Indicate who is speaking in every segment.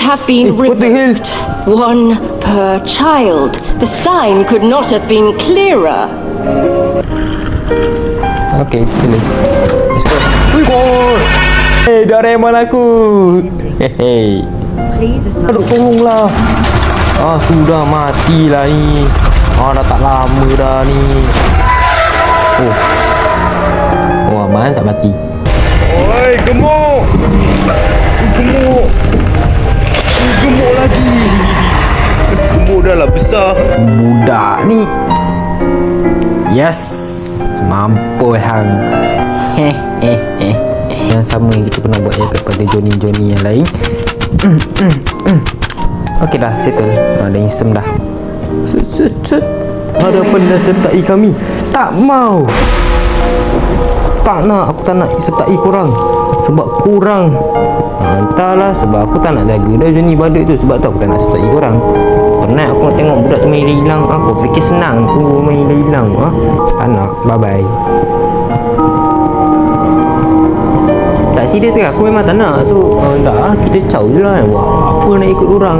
Speaker 1: have been
Speaker 2: what the hell?
Speaker 1: revoked. One per child. The sign could not have been clearer.
Speaker 2: Okay, tulis. Let's go. Wih, gol. Hey, Doraemon aku. Hehe. Aduh, tolonglah. Ah, sudah matilah ni. Ah, dah tak lama dah ni. Oh. Oh, aman tak mati. Oi, gemuk. Gemuk. Gemuk lagi. Gemuk dah lah besar. Budak ni. Yes, mampu hang. Hehehe. Yang sama yang kita pernah buat ya kepada Johnny yang lain. Okey dah, settle. Dah insem dah. Hadapan dah sertai kami. Tak mau. Aku tak nak sertai korang. Sebab korang entahlah, sebab aku tak nak jaga dah Johnny badut tu. Sebab tu aku tak nak sertai korang. Penat aku nak tengok budak tu main hilang. Aku fikir senang tu main hilang. Tak nak, bye bye. Tak serius ke? Aku memang tak nak. So dah kita caw je lah. Wah, apa nak ikut orang.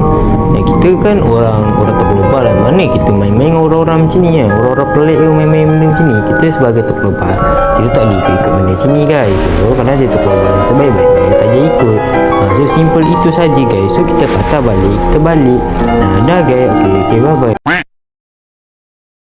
Speaker 2: Yang kita kan orang tak global lah. Mana kita main-main orang-orang macam ni kan. Orang-orang pelik yang main-main benda macam ni. Kita sebagai tak global, kita tak boleh ikut benda macam ni guys. So kalau dia tak global, sebaik-baiknya tak jadi ikut. So simple itu saja guys. So kita patah balik, kita balik. Dah guys. Okay, bye bye.